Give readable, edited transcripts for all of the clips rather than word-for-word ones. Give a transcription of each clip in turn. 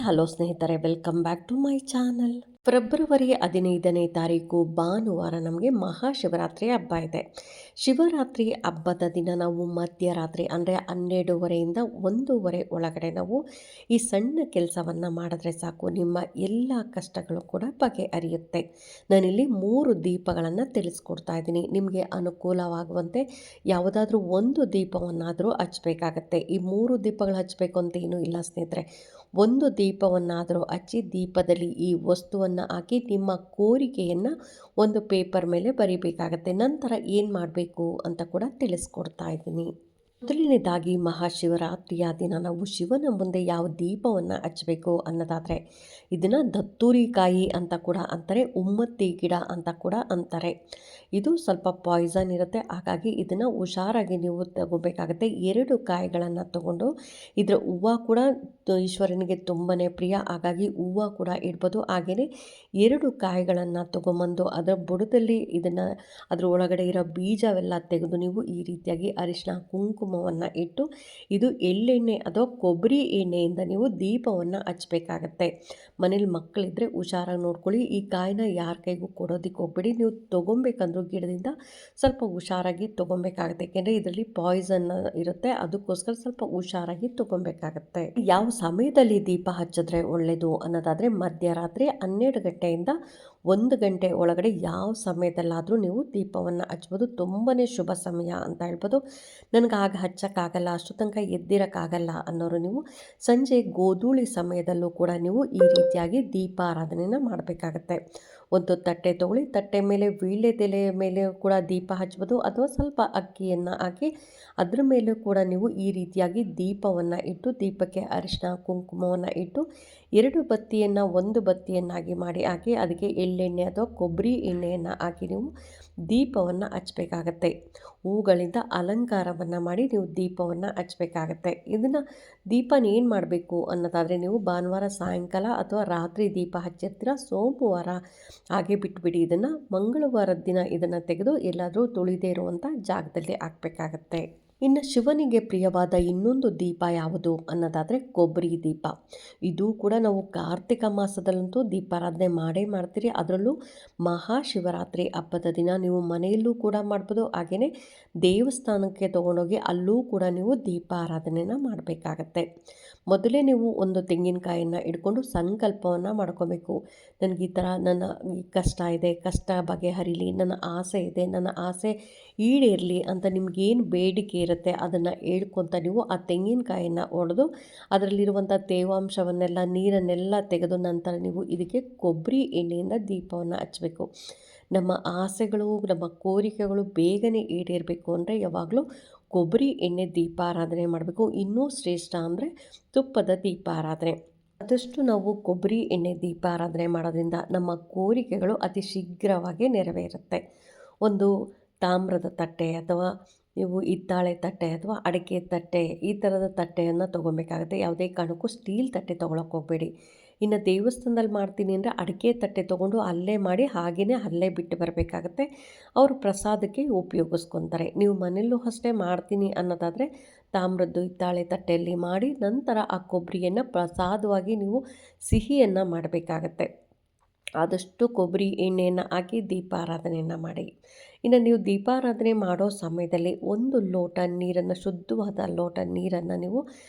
Hello ಸ್ನೇಹಿತರೆ, welcome back to my channel. ಫೆಬ್ರವರಿ 15ನೇ ತಾರೀಕು ಭಾನುವಾರ ನಮಗೆ ಮಹಾಶಿವರಾತ್ರಿ ಹಬ್ಬ ಇದೆ. ಶಿವರಾತ್ರಿ ಹಬ್ಬದ ದಿನ ನಾವು ಮಧ್ಯರಾತ್ರಿ ಅಂದರೆ 12:30ಯಿಂದ 1:30 ಒಳಗಡೆ ನಾವು ಈ ಸಣ್ಣ ಕೆಲಸವನ್ನು ಮಾಡಿದ್ರೆ ಸಾಕು, ನಿಮ್ಮ ಎಲ್ಲ ಕಷ್ಟಗಳು ಕೂಡ ಬಗೆಹರಿಯುತ್ತೆ. ನಾನಿಲ್ಲಿ 3 ದೀಪಗಳನ್ನು ತಿಳಿಸ್ಕೊಡ್ತಾ ಇದ್ದೀನಿ. ನಿಮಗೆ ಅನುಕೂಲವಾಗುವಂತೆ ಯಾವುದಾದ್ರೂ ಒಂದು ದೀಪವನ್ನಾದರೂ ಹಚ್ಚಬೇಕಾಗತ್ತೆ. ಈ 3 ದೀಪಗಳು ಹಚ್ಚಬೇಕು ಅಂತ ಏನೂ ಇಲ್ಲ ಸ್ನೇಹಿತರೆ. ಒಂದು ದೀಪವನ್ನಾದರೂ ಹಚ್ಚಿ ದೀಪದಲ್ಲಿ ಈ ವಸ್ತುವನ್ನು ಹಾಕಿ ನಿಮ್ಮ ಕೋರಿಕೆಯನ್ನು ಒಂದು ಪೇಪರ್ ಮೇಲೆ ಬರೀಬೇಕಾಗತ್ತೆ. ನಂತರ ಏನು ಮಾಡಬೇಕು ಅಂತ ಕೂಡ ತಿಳಿಸ್ಕೊಡ್ತಾ ಇದ್ದೀನಿ. ಮೊದಲನೇದಾಗಿ ಮಹಾಶಿವರಾತ್ರಿಯ ದಿನ ನಾವು ಶಿವನ ಮುಂದೆ ಯಾವ ದೀಪವನ್ನು ಹಚ್ಚಬೇಕು ಅನ್ನೋದಾದರೆ, ಇದನ್ನು ದತ್ತೂರಿಕಾಯಿ ಅಂತ ಕೂಡ ಅಂತಾರೆ, ಉಮ್ಮತ್ತಿ ಗಿಡ ಅಂತ ಕೂಡ ಅಂತಾರೆ. ಇದು ಸ್ವಲ್ಪ ಪಾಯ್ಸನ್ ಇರುತ್ತೆ, ಹಾಗಾಗಿ ಇದನ್ನು ಹುಷಾರಾಗಿ ನೀವು ತಗೋಬೇಕಾಗತ್ತೆ. 2 ಕಾಯಿಗಳನ್ನು ತಗೊಂಡು, ಇದರ ಹೂವು ಕೂಡ ಈಶ್ವರನಿಗೆ ತುಂಬಾ ಪ್ರಿಯ, ಹಾಗಾಗಿ ಹೂವು ಕೂಡ ಇಡ್ಬೋದು. ಹಾಗೆಯೇ 2 ಕಾಯಿಗಳನ್ನು ತೊಗೊಂಬಂದು ಅದರ ಬುಡದಲ್ಲಿ ಅದರ ಒಳಗಡೆ ಇರೋ ಬೀಜವೆಲ್ಲ ತೆಗೆದು ನೀವು ಈ ರೀತಿಯಾಗಿ ಅರಿಶಿನ ಕುಂಕುಮವನ್ನು ಇಟ್ಟು, ಇದು ಎಳ್ಳೆಣ್ಣೆ ಅಥವಾ ಕೊಬ್ಬರಿ ಎಣ್ಣೆಯಿಂದ ನೀವು ದೀಪವನ್ನು ಹಚ್ಚಬೇಕಾಗತ್ತೆ. ಮನೇಲಿ ಮಕ್ಕಳಿದ್ರೆ ಹುಷಾರಾಗಿ ನೋಡ್ಕೊಳ್ಳಿ. ಈ ಕಾಯಿನ ಯಾರ ಕೈಗೂ ಕೊಡೋದಕ್ಕೆ ಹೋಗ್ಬೇಡಿ. ನೀವು ತೊಗೊಬೇಕಂದ್ರೂ ಗಿಡದಿಂದ ಸ್ವಲ್ಪ ಹುಷಾರಾಗಿ ತೊಗೊಬೇಕಾಗತ್ತೆ, ಯಾಕೆಂದರೆ ಇದರಲ್ಲಿ ಪಾಯ್ಸನ್ ಇರುತ್ತೆ. ಅದಕ್ಕೋಸ್ಕರ ಸ್ವಲ್ಪ ಹುಷಾರಾಗಿ ತೊಗೊಬೇಕಾಗತ್ತೆ. ಯಾವ ಸಮಯದಲ್ಲಿ ದೀಪ ಹಚ್ಚಿದ್ರೆ ಒಳ್ಳೆಯದು ಅನ್ನೋದಾದರೆ, ಮಧ್ಯರಾತ್ರಿ 12 ಗಂಟೆಯಿಂದ 1 ಗಂಟೆ ಒಳಗಡೆ ಯಾವ ಸಮಯದಲ್ಲಾದರೂ ನೀವು ದೀಪವನ್ನು ಹಚ್ಬೋದು. ತುಂಬಾ ಶುಭ ಸಮಯ ಅಂತ ಹೇಳ್ಬೋದು. ನನಗೆ ಆಗ ಹಚ್ಚೋಕ್ಕಾಗಲ್ಲ, ಅಷ್ಟು ತನಕ ಎದ್ದಿರೋಕ್ಕಾಗಲ್ಲ ಅನ್ನೋರು ನೀವು ಸಂಜೆ ಗೋಧೂಳಿ ಸಮಯದಲ್ಲೂ ಕೂಡ ನೀವು ಈ ರೀತಿಯಾಗಿ ದೀಪಾರಾಧನೆಯನ್ನು ಮಾಡಬೇಕಾಗತ್ತೆ. ಒಂದು ತಟ್ಟೆ ತೊಗೊಳ್ಳಿ, ತಟ್ಟೆ ಮೇಲೆ ವೀಳ್ಯದೆಲೆ ಮೇಲೆ ಕೂಡ ದೀಪ ಹಚ್ಬೋದು, ಅಥವಾ ಸ್ವಲ್ಪ ಅಕ್ಕಿಯನ್ನು ಹಾಕಿ ಅದ್ರ ಮೇಲೂ ಕೂಡ ನೀವು ಈ ರೀತಿಯಾಗಿ ದೀಪವನ್ನು ಇಟ್ಟು, ದೀಪಕ್ಕೆ ಅರಿಶಿನ ಕುಂಕುಮವನ್ನು ಇಟ್ಟು 2 ಬತ್ತಿಯನ್ನು 1 ಬತ್ತಿಯನ್ನಾಗಿ ಮಾಡಿ ಹಾಕಿ, ಅದಕ್ಕೆ ಎಳ್ಳೆಣ್ಣೆ ಅಥವಾ ಕೊಬ್ಬರಿ ಎಣ್ಣೆಯನ್ನು ಹಾಕಿ ನೀವು ದೀಪವನ್ನು ಹಚ್ಚಬೇಕಾಗತ್ತೆ. ಹೂಗಳಿಂದ ಅಲಂಕಾರವನ್ನು ಮಾಡಿ ನೀವು ದೀಪವನ್ನು ಹಚ್ಚಬೇಕಾಗತ್ತೆ. ಇದನ್ನು ದೀಪನ ಏನು ಮಾಡಬೇಕು ಅನ್ನೋದಾದರೆ, ನೀವು ಭಾನುವಾರ ಸಾಯಂಕಾಲ ಅಥವಾ ರಾತ್ರಿ ದೀಪ ಹಚ್ಚಿರ್ತೀರ, ಸೋಮವಾರ ಹಾಗೆ ಬಿಟ್ಬಿಡಿ. ಇದನ್ನು ಮಂಗಳವಾರದ ದಿನ ಇದನ್ನು ತೆಗೆದು ಎಲ್ಲಾದರೂ ತುಳಿದೇ ಇರುವಂಥ ಜಾಗದಲ್ಲಿ ಹಾಕಬೇಕಾಗತ್ತೆ. ಇನ್ನು ಶಿವನಿಗೆ ಪ್ರಿಯವಾದ ಇನ್ನೊಂದು ದೀಪ ಯಾವುದು ಅನ್ನೋದಾದರೆ ಕೊಬ್ಬರಿ ದೀಪ. ಇದು ಕೂಡ ನಾವು ಕಾರ್ತಿಕ ಮಾಸದಲ್ಲಂತೂ ದೀಪಾರಾಧನೆ ಮಾಡೇ ಮಾಡ್ತೀರಿ. ಅದರಲ್ಲೂ ಮಹಾಶಿವರಾತ್ರಿ ಹಬ್ಬದ ದಿನ ನೀವು ಮನೆಯಲ್ಲೂ ಕೂಡ ಮಾಡ್ಬೋದು, ಹಾಗೆಯೇ ದೇವಸ್ಥಾನಕ್ಕೆ ತೊಗೊಂಡೋಗಿ ಅಲ್ಲೂ ಕೂಡ ನೀವು ದೀಪಾರಾಧನೆಯನ್ನು ಮಾಡಬೇಕಾಗತ್ತೆ. ಮೊದಲೇ ನೀವು ಒಂದು ತೆಂಗಿನಕಾಯನ್ನು ಇಟ್ಕೊಂಡು ಸಂಕಲ್ಪವನ್ನು ಮಾಡ್ಕೋಬೇಕು. ನನಗೆ ಈ ಥರ ನನ್ನ ಕಷ್ಟ ಇದೆ, ಕಷ್ಟ ಬಗೆಹರಿಲಿ, ನನ್ನ ಆಸೆ ಇದೆ, ನನ್ನ ಆಸೆ ಈಡೇರಲಿ ಅಂತ ನಿಮಗೇನು ಬೇಡಿಕೆ ಇರುತ್ತೆ ಅದನ್ನು ಹೇಳ್ಕೊತ ನೀವು ಆ ತೆಂಗಿನಕಾಯನ್ನು ಒಡೆದು ಅದರಲ್ಲಿರುವಂಥ ತೇವಾಂಶವನ್ನೆಲ್ಲ ನೀರನ್ನೆಲ್ಲ ತೆಗೆದು ನಂತರ ನೀವು ಇದಕ್ಕೆ ಕೊಬ್ಬರಿ ಎಣ್ಣೆಯಿಂದ ದೀಪವನ್ನು ಹಚ್ಚಬೇಕು. ನಮ್ಮ ಆಸೆಗಳು, ನಮ್ಮ ಕೋರಿಕೆಗಳು ಬೇಗನೆ ಈಡೇರಬೇಕು ಅಂದರೆ ಯಾವಾಗಲೂ ಕೊಬ್ಬರಿ ಎಣ್ಣೆ ದೀಪಾರಾಧನೆ ಮಾಡಬೇಕು. ಇನ್ನೂ ಶ್ರೇಷ್ಠ ಅಂದರೆ ತುಪ್ಪದ ದೀಪಾರಾಧನೆ. ಆದಷ್ಟು ನಾವು ಕೊಬ್ಬರಿ ಎಣ್ಣೆ ದೀಪಾರಾಧನೆ ಮಾಡೋದ್ರಿಂದ ನಮ್ಮ ಕೋರಿಕೆಗಳು ಅತಿ ಶೀಘ್ರವಾಗಿ ನೆರವೇರುತ್ತೆ. ಒಂದು ತಾಮ್ರದ ತಟ್ಟೆ ಅಥವಾ ನೀವು ಹಿತ್ತಾಳೆ ತಟ್ಟೆ ಅಥವಾ ಅಡಿಕೆ ತಟ್ಟೆ, ಈ ಥರದ ತಟ್ಟೆಯನ್ನು ತೊಗೊಬೇಕಾಗುತ್ತೆ. ಯಾವುದೇ ಕಾರಣಕ್ಕೂ ಸ್ಟೀಲ್ ತಟ್ಟೆ ತೊಗೊಳಕ್ಕೆ ಹೋಗಬೇಡಿ. ಇನ್ನು ದೇವಸ್ಥಾನದಲ್ಲಿ ಮಾಡ್ತೀನಿ ಅಂದರೆ ಅಡಿಕೆ ತಟ್ಟೆ ತೊಗೊಂಡು ಅಲ್ಲೇ ಮಾಡಿ ಹಾಗೆಯೇ ಅಲ್ಲೇ ಬಿಟ್ಟು ಬರಬೇಕಾಗತ್ತೆ. ಅವರು ಪ್ರಸಾದಕ್ಕೆ ಉಪಯೋಗಿಸ್ಕೊತಾರೆ. ನೀವು ಮನೆಯಲ್ಲೂ ಅಷ್ಟೇ ಮಾಡ್ತೀನಿ ಅನ್ನೋದಾದರೆ ತಾಮ್ರದ್ದು ಹಿತ್ತಾಳೆ ತಟ್ಟೆಯಲ್ಲಿ ಮಾಡಿ ನಂತರ ಆ ಕೊಬ್ಬರಿಯನ್ನು ಪ್ರಸಾದವಾಗಿ ನೀವು ಸಿಹಿಯನ್ನು ಮಾಡಬೇಕಾಗತ್ತೆ. ಆದಷ್ಟು ಕೊಬ್ಬರಿ ಎಣ್ಣೆಯನ್ನು ಹಾಕಿ ದೀಪಾರಾಧನೆಯನ್ನು ಮಾಡಿ. ಇನ್ನು ನೀವು ದೀಪಾರಾಧನೆ ಮಾಡೋ ಸಮಯದಲ್ಲಿ 1 ಲೋಟ ನೀರನ್ನು, ಶುದ್ಧವಾದ ಲೋಟ ನೀರನ್ನು ನೀವು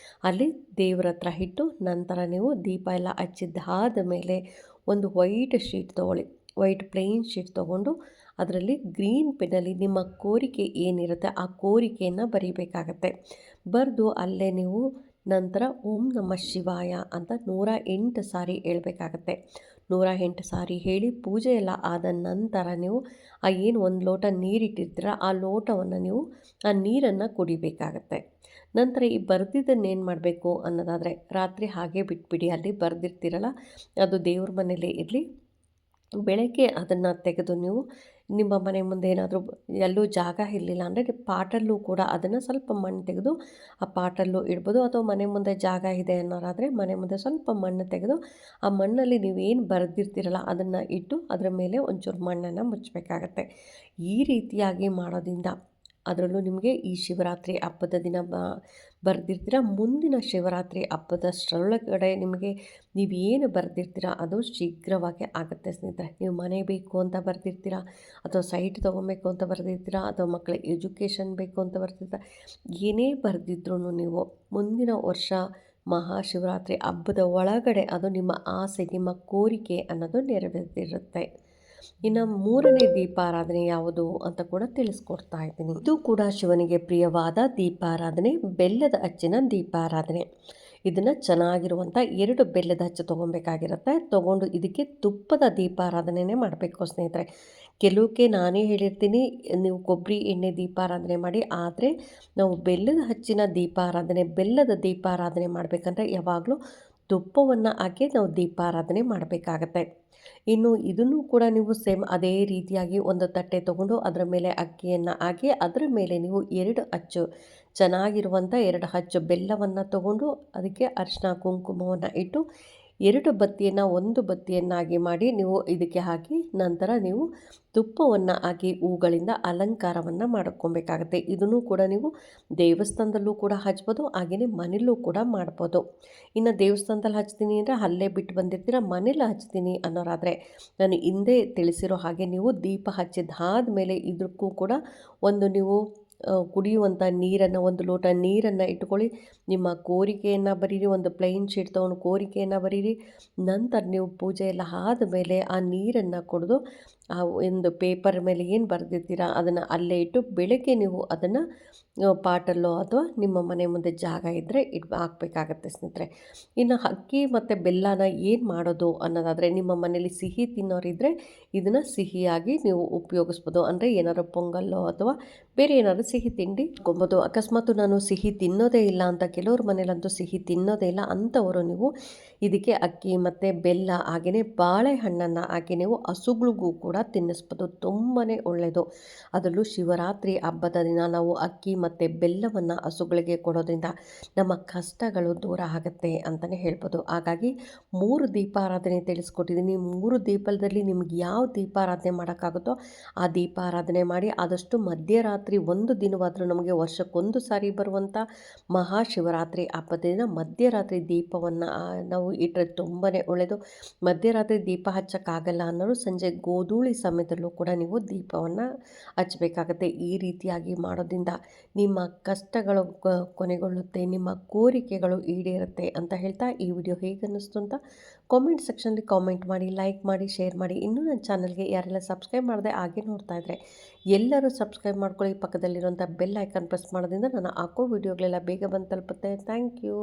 ಅಲ್ಲಿ ದೇವರ ಹತ್ರ ಇಟ್ಟು, ನಂತರ ನೀವು ದೀಪ ಎಲ್ಲ ಹಚ್ಚಿದ್ದಾದ ಮೇಲೆ ಒಂದು ವೈಟ್ ಶೀಟ್ ತೊಗೊಳ್ಳಿ. ವೈಟ್ ಪ್ಲೇನ್ ಶೀಟ್ ತೊಗೊಂಡು ಅದರಲ್ಲಿ ಗ್ರೀನ್ ಪೆನ್ನಲ್ಲಿ ನಿಮ್ಮ ಕೋರಿಕೆ ಏನಿರುತ್ತೆ ಆ ಕೋರಿಕೆಯನ್ನು ಬರೀಬೇಕಾಗತ್ತೆ. ಬರೆದು ಅಲ್ಲೇ ನೀವು ನಂತರ ಓಂ ನಮಃ ಶಿವಾಯ ಅಂತ 108 ಸಾರಿ ಹೇಳ್ಬೇಕಾಗತ್ತೆ. 108 ಸಾರಿ ಹೇಳಿ ಪೂಜೆ ಎಲ್ಲ ಆದ ನಂತರ ನೀವು ಆ ಏನು 1 ಲೋಟ ನೀರಿಟ್ಟಿರ್ತೀರ ಆ ಲೋಟವನ್ನು ನೀವು ಆ ನೀರನ್ನು ಕುಡಿಬೇಕಾಗತ್ತೆ. ನಂತರ ಈ ಬರೆದಿದ್ದನ್ನೇನು ಮಾಡಬೇಕು ಅನ್ನೋದಾದರೆ, ರಾತ್ರಿ ಹಾಗೆ ಬಿಟ್ಬಿಡಿ. ಅಲ್ಲಿ ಬರೆದಿರ್ತೀರಲ್ಲ ಅದು ದೇವ್ರ ಮನೇಲೇ ಇರಲಿ. ಬೆಳಗ್ಗೆ ಅದನ್ನು ತೆಗೆದು ನೀವು ನಿಮ್ಮ ಮನೆ ಮುಂದೆ ಏನಾದರೂ ಎಲ್ಲೂ ಜಾಗ ಇರಲಿಲ್ಲ ಅಂದರೆ ಪಾಟಲ್ಲೂ ಕೂಡ ಅದನ್ನು ಸ್ವಲ್ಪ ಮಣ್ಣು ತೆಗೆದು ಆ ಪಾಟಲ್ಲೂ ಇಡ್ಬೋದು, ಅಥವಾ ಮನೆ ಮುಂದೆ ಜಾಗ ಇದೆ ಅನ್ನೋರಾದರೆ ಮನೆ ಮುಂದೆ ಸ್ವಲ್ಪ ಮಣ್ಣು ತೆಗೆದು ಆ ಮಣ್ಣಲ್ಲಿ ನೀವೇನು ಬರೆದಿರ್ತೀರಲ್ಲ ಅದನ್ನು ಇಟ್ಟು ಅದರ ಮೇಲೆ ಒಂಚೂರು ಮಣ್ಣನ್ನು ಮುಚ್ಚಬೇಕಾಗತ್ತೆ. ಈ ರೀತಿಯಾಗಿ ಮಾಡೋದ್ರಿಂದ ಅದರಲ್ಲೂ ನಿಮಗೆ ಈ ಶಿವರಾತ್ರಿ ಹಬ್ಬದ ದಿನ ಬರೆದಿರ್ತೀರ, ಮುಂದಿನ ಶಿವರಾತ್ರಿ ಹಬ್ಬದಷ್ಟರೊಳಗಡೆ ನಿಮಗೆ ನೀವೇನು ಬರೆದಿರ್ತೀರ ಅದು ಶೀಘ್ರವಾಗಿ ಆಗುತ್ತೆ ಸ್ನೇಹಿತರೆ. ನೀವು ಮನೆ ಬೇಕು ಅಂತ ಬರೆದಿರ್ತೀರ, ಅಥವಾ ಸೈಟ್ ತೊಗೊಬೇಕು ಅಂತ ಬರೆದಿರ್ತೀರ, ಅಥವಾ ಮಕ್ಕಳ ಎಜುಕೇಷನ್ ಬೇಕು ಅಂತ ಬರ್ತಿರ್ತೀರ, ಏನೇ ಬರೆದಿದ್ರೂ ನೀವು ಮುಂದಿನ ವರ್ಷ ಮಹಾಶಿವರಾತ್ರಿ ಹಬ್ಬದ ಒಳಗಡೆ ಅದು ನಿಮ್ಮ ಆಸೆ, ನಿಮ್ಮ ಕೋರಿಕೆ ಅನ್ನೋದು ನೆರವೇರಿರುತ್ತೆ. ಇನ್ನು ಮೂರನೇ ದೀಪಾರಾಧನೆ ಯಾವುದು ಅಂತ ಕೂಡ ತಿಳಿಸ್ಕೊಡ್ತಾ ಇದ್ದೀನಿ. ಇದು ಕೂಡ ಶಿವನಿಗೆ ಪ್ರಿಯವಾದ ದೀಪಾರಾಧನೆ, ಬೆಲ್ಲದ ಹಚ್ಚಿನ ದೀಪಾರಾಧನೆ. ಇದನ್ನು ಚೆನ್ನಾಗಿರುವಂಥ 2 ಬೆಲ್ಲದ ಹಚ್ಚು ತೊಗೊಬೇಕಾಗಿರುತ್ತೆ. ತೊಗೊಂಡು ಇದಕ್ಕೆ ತುಪ್ಪದ ದೀಪಾರಾಧನೆನೇ ಮಾಡಬೇಕು ಸ್ನೇಹಿತರೆ. ಕೆಲವಕ್ಕೆ ನಾನೇ ಹೇಳಿರ್ತೀನಿ ನೀವು ಕೊಬ್ಬರಿ ಎಣ್ಣೆ ದೀಪಾರಾಧನೆ ಮಾಡಿ, ಆದರೆ ನಾವು ಬೆಲ್ಲದ ಹಚ್ಚಿನ ದೀಪಾರಾಧನೆ, ಬೆಲ್ಲದ ದೀಪಾರಾಧನೆ ಮಾಡಬೇಕಂದ್ರೆ ಯಾವಾಗಲೂ ತುಪ್ಪವನ್ನು ಹಾಕಿ ನಾವು ದೀಪಾರಾಧನೆ ಮಾಡಬೇಕಾಗತ್ತೆ. ಇನ್ನು ಇದನ್ನು ಕೂಡ ನೀವು ಸೇಮ್ ಅದೇ ರೀತಿಯಾಗಿ ಒಂದು ತಟ್ಟೆ ತೊಗೊಂಡು ಅದರ ಮೇಲೆ ಅಕ್ಕಿಯನ್ನು ಹಾಕಿ ಅದರ ಮೇಲೆ ನೀವು 2 ಅಚ್ಚು ಚೆನ್ನಾಗಿರುವಂಥ 2 ಅಚ್ಚು ಬೆಲ್ಲವನ್ನು ತೊಗೊಂಡು ಅದಕ್ಕೆ ಅರಿಶಿನ ಕುಂಕುಮವನ್ನು ಇಟ್ಟು 2 ಬತ್ತಿಯನ್ನು 1 ಬತ್ತಿಯನ್ನಾಗಿ ಮಾಡಿ ನೀವು ಇದಕ್ಕೆ ಹಾಕಿ ನಂತರ ನೀವು ತುಪ್ಪವನ್ನು ಹಾಕಿ ಹೂಗಳಿಂದ ಅಲಂಕಾರವನ್ನು ಮಾಡ್ಕೊಬೇಕಾಗತ್ತೆ. ಇದನ್ನು ಕೂಡ ನೀವು ದೇವಸ್ಥಾನದಲ್ಲೂ ಕೂಡ ಹಚ್ಬೋದು, ಹಾಗೆಯೇ ಮನೆಯಲ್ಲೂ ಕೂಡ ಮಾಡ್ಬೋದು. ಇನ್ನು ದೇವಸ್ಥಾನದಲ್ಲಿ ಹಚ್ತೀನಿ ಅಂದರೆ ಅಲ್ಲೇ ಬಿಟ್ಟು ಬಂದಿರ್ತೀರ, ಮನೇಲಿ ಹಚ್ತೀನಿ ಅನ್ನೋರಾದರೆ ನಾನು ಹಿಂದೆ ತಿಳಿಸಿರೋ ಹಾಗೆ ನೀವು ದೀಪ ಹಚ್ಚಿದಾದ ಮೇಲೆ ಇದಕ್ಕೂ ಕೂಡ ಒಂದು ನೀವು ಕುಡಿಯುವಂಥ ನೀರನ್ನು, 1 ಲೋಟ ನೀರನ್ನು ಇಟ್ಕೊಳ್ಳಿ. ನಿಮ್ಮ ಕೋರಿಕೆಯನ್ನು ಬರೀರಿ, ಒಂದು ಪ್ಲೈನ್ ಶೀಟ್ ತೊಗೊಂಡು ಕೋರಿಕೆಯನ್ನು ಬರೀರಿ. ನಂತರ ನೀವು ಪೂಜೆ ಎಲ್ಲ ಆದಮೇಲೆ ಆ ನೀರನ್ನು ಕುಡಿದು ಆ ಒಂದು ಪೇಪರ್ ಮೇಲೆ ಏನು ಬರೆದಿರ್ತೀರ ಅದನ್ನು ಅಲ್ಲೇ ಇಟ್ಟು ಬೆಳಗ್ಗೆ ನೀವು ಅದನ್ನು ಪಾಟಲ್ಲೋ ಅಥವಾ ನಿಮ್ಮ ಮನೆ ಮುಂದೆ ಜಾಗ ಇದ್ದರೆ ಹಾಕಬೇಕಾಗತ್ತೆ ಸ್ನೇಹಿತರೆ. ಇನ್ನು ಅಕ್ಕಿ ಮತ್ತು ಬೆಲ್ಲನ ಏನು ಮಾಡೋದು ಅನ್ನೋದಾದರೆ, ನಿಮ್ಮ ಮನೇಲಿ ಸಿಹಿ ತಿನ್ನೋರಿದ್ದರೆ ಇದನ್ನು ಸಿಹಿಯಾಗಿ ನೀವು ಉಪಯೋಗಿಸ್ಬೋದು. ಅಂದರೆ ಏನಾದ್ರು ಪೊಂಗಲ್ಲೋ ಅಥವಾ ಬೇರೆ ಏನಾದರೂ ಸಿಹಿ ತಿಂಡಿ ಕೊಂಬೋದು. ಅಕಸ್ಮಾತ್ ನಾನು ಸಿಹಿ ತಿನ್ನೋದೇ ಇಲ್ಲ ಅಂತ ಕೆಲವ್ರ ಮನೇಲಂತೂ ಸಿಹಿ ತಿನ್ನೋದೇ ಇಲ್ಲ ಅಂಥವರು ನೀವು ಇದಕ್ಕೆ ಅಕ್ಕಿ ಮತ್ತು ಬೆಲ್ಲ ಹಾಗೆಯೇ ಬಾಳೆಹಣ್ಣನ್ನು ಹಾಕಿ ನೀವು ಹಸುಗಳಿಗೂ ಕೂಡ ತಿನ್ನಿಸ್ಬೋದು. ತುಂಬಾ ಒಳ್ಳೆಯದು. ಅದರಲ್ಲೂ ಶಿವರಾತ್ರಿ ಹಬ್ಬದ ದಿನ ನಾವು ಅಕ್ಕಿ ಮತ್ತು ಬೆಲ್ಲವನ್ನು ಹಸುಗಳಿಗೆ ಕೊಡೋದ್ರಿಂದ ನಮ್ಮ ಕಷ್ಟಗಳು ದೂರ ಆಗುತ್ತೆ ಅಂತಲೇ ಹೇಳ್ಬೋದು. ಹಾಗಾಗಿ 3 ದೀಪಾರಾಧನೆ ತಿಳಿಸ್ಕೊಟ್ಟಿದ್ದೀನಿ. 3 ದೀಪದಲ್ಲಿ ನಿಮ್ಗೆ ಯಾವ ದೀಪಾರಾಧನೆ ಮಾಡೋಕ್ಕಾಗುತ್ತೋ ಆ ದೀಪಾರಾಧನೆ ಮಾಡಿ. ಆದಷ್ಟು ಮಧ್ಯರಾತ್ರಿ ಒಂದು ದಿನವಾದರೂ ನಮಗೆ ವರ್ಷಕ್ಕೊಂದು ಸಾರಿ ಬರುವಂಥ ಮಹಾಶಿವರಾತ್ರಿ ಹಬ್ಬದ ದಿನ ಮಧ್ಯರಾತ್ರಿ ದೀಪವನ್ನು ನಾವು ಇಟ್ಟರೆ ತುಂಬಾ ಒಳ್ಳೆಯದು. ಮಧ್ಯರಾತ್ರಿ ದೀಪ ಹಚ್ಚೋಕ್ಕಾಗಲ್ಲ ಅನ್ನೋರು ಸಂಜೆ ಗೋಧೂಳಿ ಸಮಯದಲ್ಲೂ ಕೂಡ ನೀವು ದೀಪವನ್ನು ಹಚ್ಚಬೇಕಾಗತ್ತೆ. ಈ ರೀತಿಯಾಗಿ ಮಾಡೋದ್ರಿಂದ ನಿಮ್ಮ ಕಷ್ಟಗಳು ಕೊನೆಗೊಳ್ಳುತ್ತೆ, ನಿಮ್ಮ ಕೋರಿಕೆಗಳು ಈಡೇರುತ್ತೆ ಅಂತ ಹೇಳ್ತಾ ಈ ವಿಡಿಯೋ ಹೇಗೆ ಅನ್ನಿಸ್ತು ಅಂತ ಕಾಮೆಂಟ್ ಸೆಕ್ಷನಲ್ಲಿ ಕಾಮೆಂಟ್ ಮಾಡಿ, ಲೈಕ್ ಮಾಡಿ, ಶೇರ್ ಮಾಡಿ. ಇನ್ನೂ ನನ್ನ ಚಾನಲ್ಗೆ ಯಾರೆಲ್ಲ ಸಬ್ಸ್ಕ್ರೈಬ್ ಮಾಡದೆ ಹಾಗೆ ನೋಡ್ತಾ ಇದ್ದರೆ ಎಲ್ಲರೂ ಸಬ್ಸ್ಕ್ರೈಬ್ ಮಾಡ್ಕೊಳ್ಳಿ. ಪಕ್ಕದಲ್ಲಿರುವಂಥ ಬೆಲ್ ಐಕಾನ್ ಪ್ರೆಸ್ ಮಾಡೋದ್ರಿಂದ ನಾನು ಹಾಕೋ ವಿಡಿಯೋಗಳೆಲ್ಲ ಬೇಗ ಬಂದು ತಲುಪುತ್ತೆ. Thank you.